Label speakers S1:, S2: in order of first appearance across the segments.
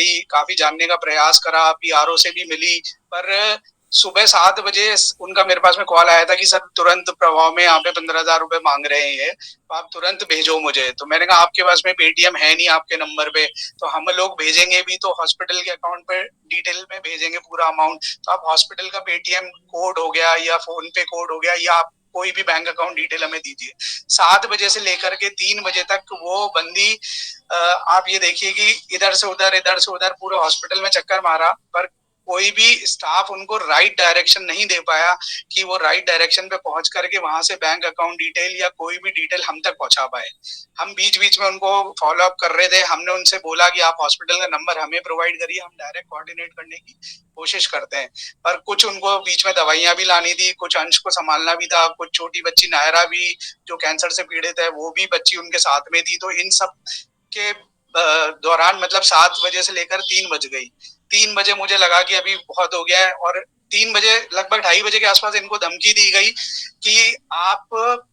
S1: करी, काफ़ी जानने का प्रयास करा, पीआरओ से भी मिली, पर सुबह 7 बजे उनका मेरे पास में कॉल आया था कि सर तुरंत प्रभाव में यहाँ पे 15,000 रुपए माँग रहे हैं ये, तो आप तुरंत भेजो मुझे। तो मैंने कहा आपके पास में पेटीएम है नहीं आपके नंबर पे, तो हम लोग भेजेंगे भी तो हॉस्पिटल के अकाउंट पे डिटेल में भेजेंगे पूरा अमाउंट। तो आप हॉस्पिटल का पेटीएम कोड हो गया या फ़ोन पे कोड हो गया या आप कोई भी बैंक अकाउंट डिटेल हमें दीजिए। 7 बजे से लेकर के 3 बजे तक वो बंदी आप ये देखिए कि इधर से उधर पूरे हॉस्पिटल में चक्कर मारा, पर कोई भी स्टाफ उनको राइट डायरेक्शन नहीं दे पाया कि वो राइट डायरेक्शन पे पहुंच करके वहां से बैंक अकाउंट डिटेल या कोई भी डिटेल हम तक पहुंचा पाए। हम बीच-बीच में उनको फॉलो अप कर रहे थे। हमने उनसे बोला कि आप हॉस्पिटल का नंबर हमें प्रोवाइड करिए, हम डायरेक्ट कोऑर्डिनेट करने की कोशिश करते हैं। पर कुछ उनको बीच में दवाइयाँ भी लानी थी, कुछ अंश को सँभालना भी था, कुछ छोटी बच्ची नायरा भी जो कैंसर से पीड़ित है, वो भी बच्ची उनके साथ में थी। तो इन सब के दौरान मतलब 7 बजे से लेकर 3 बज गई। 3 बजे मुझे लगा कि अभी बहुत हो गया है और 3 बजे लगभग 2:30 बजे के आसपास इनको धमकी दी गई कि आप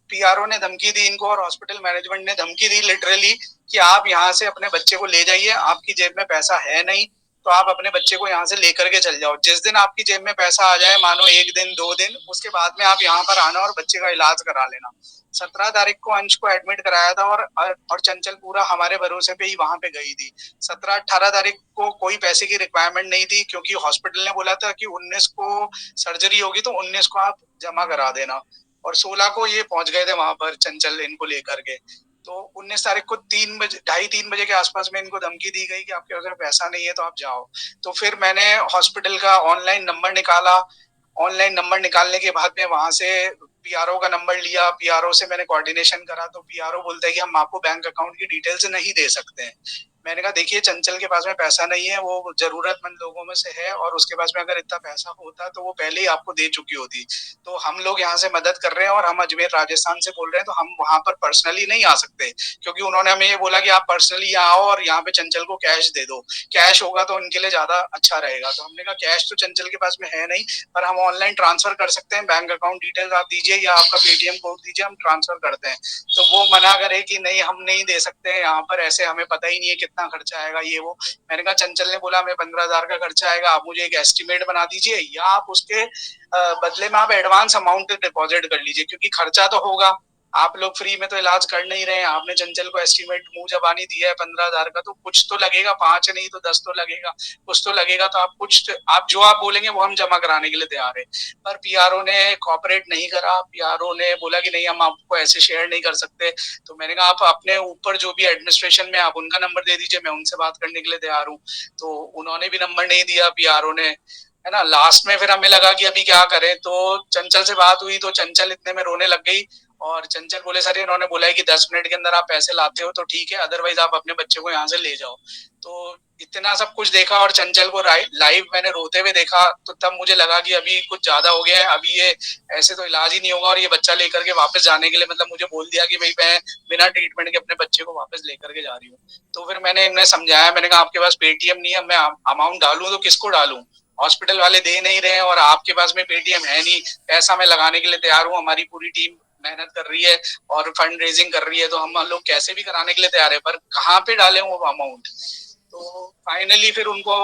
S1: पीआरओ ने धमकी दी इनको और हॉस्पिटल मैनेजमेंट ने धमकी दी लिटरली कि आप यहाँ से अपने बच्चे को ले जाइए, आपकी जेब में पैसा है नहीं, तो आप अपने बच्चे को यहाँ से लेकर के चल जाओ। जिस दिन आपकी जेब में पैसा आ जाए, मानो 1 दिन, 2 दिन, उसके बाद में आप यहाँ पर आना और बच्चे का इलाज करा लेना। 17 तारीख को अंश को एडमिट कराया था और चंचल पूरा हमारे भरोसे पे ही वहाँ पे गई थी। 17-18 तारीख को कोई पैसे की रिक्वायरमेंट नहीं थी क्योंकि हॉस्पिटल ने बोला था कि 19 को सर्जरी होगी तो 19 को आप जमा करा देना और 16 को ये पहुंच गए थे वहां पर चंचल इनको लेकर के। तो 19 तारीख को 3 बजे 2:30-3 बजे के आसपास में इनको धमकी दी गई कि आपके पास पैसा नहीं है तो आप जाओ। तो फिर मैंने हॉस्पिटल का ऑनलाइन नंबर निकाला। ऑनलाइन नंबर निकालने के बाद में वहां से पीआरओ का नंबर लिया, पीआरओ से मैंने कोऑर्डिनेशन करा तो पीआरओ बोलता है कि हम आपको बैंक अकाउंट की डिटेल्स नहीं दे सकते हैं। मैंने कहा देखिए चंचल के पास में पैसा नहीं है, वो जरूरतमंद लोगों में से है और उसके पास में अगर इतना पैसा होता तो वो पहले ही आपको दे चुकी होती। तो हम लोग यहाँ से मदद कर रहे हैं और हम अजमेर राजस्थान से बोल रहे हैं तो हम वहां पर पर्सनली नहीं आ सकते क्योंकि उन्होंने हमें ये बोला कि आप पर्सनली यहाँ आओ और यहाँ पे चंचल को कैश दे दो, कैश होगा तो उनके लिए ज्यादा अच्छा रहेगा। तो हमने कहा कैश तो चंचल के पास में है नहीं, पर हम ऑनलाइन ट्रांसफर कर सकते हैं, बैंक अकाउंट डिटेल्स आप दीजिए या आपका पेटीएम कोड दीजिए, हम ट्रांसफर करते हैं। तो वो मना करे कि नहीं हम नहीं दे सकते हैं यहाँ पर, ऐसे हमें पता ही नहीं है कितना खर्चा आएगा ये वो। मैंने कहा चंचल ने बोला हमें 15,000 का खर्चा आएगा, आप मुझे एक एस्टिमेट बना दीजिए या आप उसके बदले में आप एडवांस अमाउंट डिपॉजिट कर लीजिए क्योंकि खर्चा तो होगा, आप लोग फ्री में तो इलाज कर नहीं रहे हैं। आपने चंचल को एस्टिमेट मुंह जबानी दिया है 15,000 का, तो कुछ तो लगेगा, 5 नहीं तो 10 तो लगेगा, कुछ तो लगेगा। तो आप जो आप बोलेंगे वो हम जमा कराने के लिए तैयार है। पर पीआरओ ने कॉपरेट नहीं करा, पीआरओ ने बोला कि नहीं हम आपको ऐसे शेयर नहीं कर सकते। तो मैंने कहा आप अपने ऊपर जो भी एडमिनिस्ट्रेशन में आप उनका नंबर दे दीजिए, मैं उनसे बात करने के लिए तैयार हूँ। तो उन्होंने भी नंबर नहीं दिया पीआरओ ने, है ना। लास्ट में फिर हमें लगा कि अभी क्या करें, तो चंचल से बात हुई तो चंचल इतने में रोने लग गई और चंचल बोले सर इन्होंने बोला है कि 10 मिनट के अंदर आप पैसे लाते हो तो ठीक है, अदरवाइज आप अपने बच्चे को यहाँ से ले जाओ। तो इतना सब कुछ देखा और चंचल को लाइव मैंने रोते हुए देखा तो तब मुझे लगा कि अभी कुछ ज्यादा हो गया है, अभी ये ऐसे तो इलाज ही नहीं होगा और ये बच्चा लेकर के वापस जाने के लिए मतलब मुझे बोल दिया कि भाई मैं बिना ट्रीटमेंट के अपने बच्चे को वापस लेकर के जा रही हूँ। तो फिर मैंने इन्हें समझाया, मैंने कहा आपके पास पेटीएम नहीं है, मैं अमाउंट डालूं तो किसको डालूं, हॉस्पिटल वाले दे नहीं रहे हैं और आपके पास में पेटीएम है नहीं, पैसा मैं लगाने के लिए तैयार हूँ, हमारी पूरी टीम मेहनत कर रही है और फंड रेजिंग कर रही है, तो हम लोग कैसे भी कराने के लिए तैयार है, पर कहाँ पे डालें वो अमाउंट। तो फाइनली फिर उनको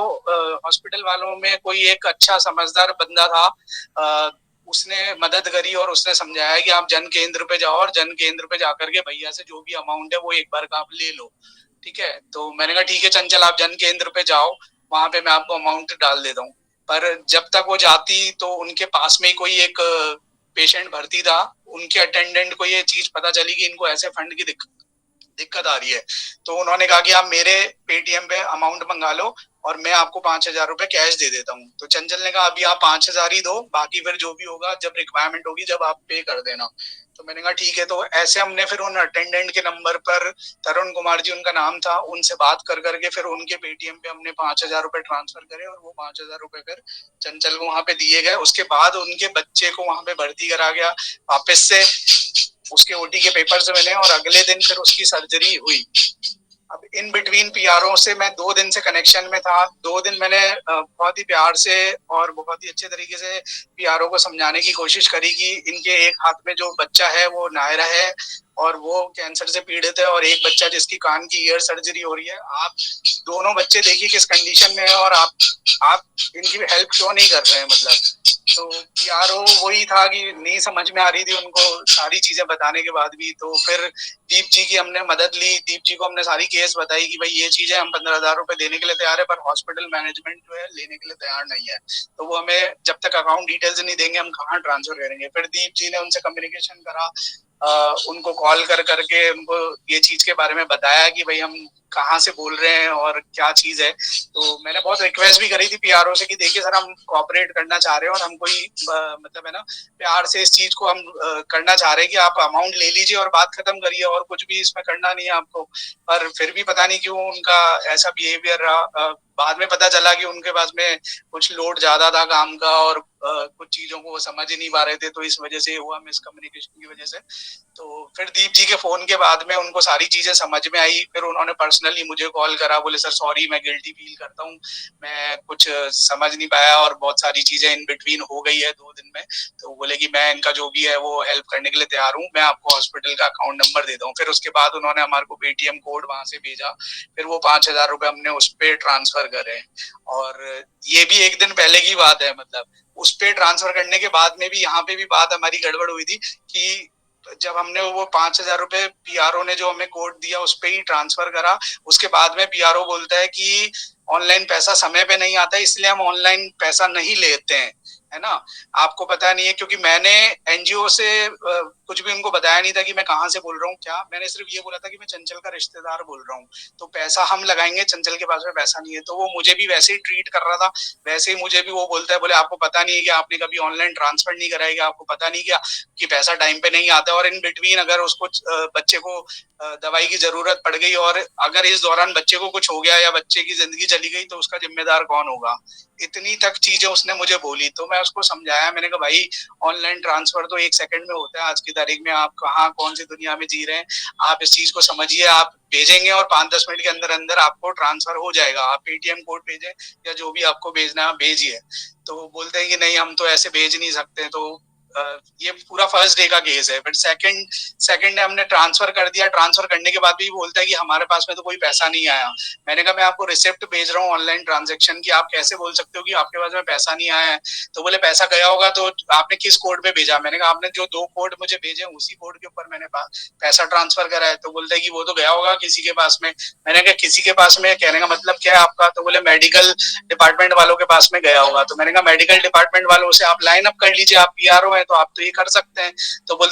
S1: हॉस्पिटल वालों में कोई एक अच्छा समझदार बंदा था, उसने मदद करी और उसने समझाया कि आप जन केंद्र पे जाओ और जन केंद्र पे जाकर के भैया से जो भी अमाउंट है वो एक बार का आप ले लो, ठीक है। तो मैंने कहा ठीक है चंचल आप जन केंद्र पे जाओ, वहां पे मैं आपको अमाउंट डाल देता हूँ। पर जब तक वो जाती तो उनके पास में कोई एक पेशेंट भर्ती था, उनके अटेंडेंट को ये चीज पता चली कि इनको ऐसे फंड की दिक्कत आ रही है। तो उन्होंने कहा कि आप मेरे पेटीएम पे अमाउंट मंगा लो और मैं आपको 5,000 रुपए कैश दे देता हूँ। तो चंचल ने कहा अभी आप 5,000 ही दो, बाकी फिर जो भी होगा जब रिक्वायरमेंट होगी जब आप पे कर देना। तो मैंने कहा ठीक है। तो ऐसे हमने फिर उन अटेंडेंट के नंबर पर, तरुण कुमार जी उनका नाम था, उनसे बात कर करके फिर उनके पेटीएम पे हमने 5,000 रुपए ट्रांसफर करे और वो 5,000 रुपए फिर चंचल को वहां पे दिए गए। उसके बाद उनके बच्चे को वहां पे भर्ती करा गया वापस से, उसके ओटी के पेपर्स बने और अगले दिन फिर उसकी सर्जरी हुई। अब इन बिटवीन पीआरओ से मैं 2 दिन से कनेक्शन में था। 2 दिन मैंने बहुत ही प्यार से और बहुत ही अच्छे तरीके से पीआरओ को समझाने की कोशिश करी कि इनके एक हाथ में जो बच्चा है वो नायरा है और वो कैंसर से पीड़ित है, और एक बच्चा जिसकी कान की ईयर सर्जरी हो रही है। आप दोनों बच्चे देखिए किस कंडीशन में है, और आप इनकी हेल्प क्यों नहीं कर रहे हैं मतलब। तो पीआरओ वही था कि नहीं समझ में आ रही थी उनको सारी चीजें बताने के बाद भी। तो फिर दीप जी की हमने मदद ली। दीप जी को हमने सारी केस बताई कि भाई ये चीज है, हम 15,000 रुपए देने के लिए तैयार है, पर हॉस्पिटल मैनेजमेंट जो है लेने के लिए तैयार नहीं है। तो वो हमें जब तक अकाउंट डिटेल्स नहीं देंगे हम कहाँ ट्रांसफर करेंगे। फिर दीप जी ने उनसे कम्युनिकेशन करा, उनको कॉल कर करके उनको ये चीज के बारे में बताया कि भाई हम कहाँ से बोल रहे हैं और क्या चीज है। तो मैंने बहुत रिक्वेस्ट भी करी थी पीआरओ से कि देखिए सर, हम कोऑपरेट करना चाह रहे हैं और हम कोई मतलब है ना प्यार से इस चीज को हम करना चाह रहे हैं कि आप अमाउंट ले लीजिए और बात खत्म करिए, और कुछ भी इसमें करना नहीं है आपको। पर फिर भी पता नहीं क्यों उनका ऐसा बिहेवियर रहा। बाद में पता चला कि उनके पास में कुछ लोड ज्यादा था काम का, और कुछ चीजों को वो समझ ही नहीं पा रहे थे, तो इस वजह से हुआ, मिसकम्युनिकेशन की वजह से। तो फिर दीप जी के फोन के बाद में उनको सारी चीजें समझ में आई। फिर उन्होंने पर्सनली मुझे कॉल करा, बोले सर सॉरी, मैं गिल्टी फील करता हूँ, मैं कुछ समझ नहीं पाया और बहुत सारी चीजें इन बिटवीन हो गई है 2 दिन में। तो बोले कि मैं इनका जो भी है वो हेल्प करने के लिए तैयार हूँ, मैं आपको हॉस्पिटल का अकाउंट नंबर देता हूँ। फिर उसके बाद उन्होंने हमारे को पेटीएम कोड वहां से भेजा। फिर वो 5,000 रुपए हमने उस पर ट्रांसफर करे। और ये भी एक दिन पहले की बात है, मतलब उस पे ट्रांसफर करने के बाद में भी यहाँ पे भी बात हमारी गड़बड़ हुई थी कि जब हमने वो 5,000 रुपए पीआरओ ने जो हमें कोड दिया उस पे ही ट्रांसफर करा, उसके बाद में पीआरओ बोलता है कि ऑनलाइन पैसा समय पे नहीं आता, इसलिए हम ऑनलाइन पैसा नहीं लेते हैं, है ना। आपको पता नहीं है, क्योंकि मैंने एनजीओ से कुछ भी उनको बताया नहीं था कि मैं कहाँ से बोल रहा हूँ क्या। मैंने सिर्फ ये बोला था कि मैं चंचल का रिश्तेदार बोल रहा हूँ, तो पैसा हम लगाएंगे, चंचल के पास में पैसा नहीं है। तो वो मुझे भी वैसे ही ट्रीट कर रहा था, वैसे ही मुझे भी वो बोलता है, बोले आपको पता नहीं है कि आपने कभी ऑनलाइन ट्रांसफर नहीं कराएगा, आपको पता नहीं क्या कि पैसा टाइम पे नहीं आता, और इन बिटवीन अगर उसको बच्चे को दवाई की जरूरत पड़ गई और अगर इस दौरान बच्चे को कुछ हो गया या बच्चे की जिंदगी चली गई तो उसका जिम्मेदार कौन होगा। इतनी तक चीजें उसने मुझे बोली। तो मैं उसको समझाया, मैंने कहा भाई ऑनलाइन ट्रांसफर तो 1 सेकंड में होता है आज की तारीख में, आप कहाँ कौन सी दुनिया में जी रहे हैं, आप इस चीज को समझिए। आप भेजेंगे और 5-10 मिनट के अंदर अंदर आपको ट्रांसफर हो जाएगा, आप पेटीएम कोड भेजें या जो भी आपको भेजना है भेजिए। तो बोलते हैं कि नहीं हम तो ऐसे भेज नहीं सकते। तो ये पूरा फर्स्ट डे का केस है। फिर सेकंड डे हमने ट्रांसफर कर दिया। ट्रांसफर करने के बाद भी बोलता है कि हमारे पास में तो कोई पैसा नहीं आया। मैंने कहा मैं आपको रिसिप्ट भेज रहा हूँ ऑनलाइन ट्रांजेक्शन की, आप कैसे बोल सकते हो कि आपके पास में पैसा नहीं आया है। तो बोले पैसा गया होगा तो आपने किस कोड पे भेजा। मैंने कहा आपने जो 2 कोड मुझे भेजे उसी कोड के ऊपर मैंने पैसा ट्रांसफर करा है। तो बोलते हैं कि वो तो गया होगा किसी के पास में। मैंने कहा किसी के पास में कहने का मतलब क्या है आपका। तो बोले मेडिकल डिपार्टमेंट वालों के पास में गया होगा। तो मैंने कहा मेडिकल डिपार्टमेंट वालों से आप लाइन अप कर लीजिए, आप पीआरओ है तो आप तो ये कर सकते हैं। तो बोलते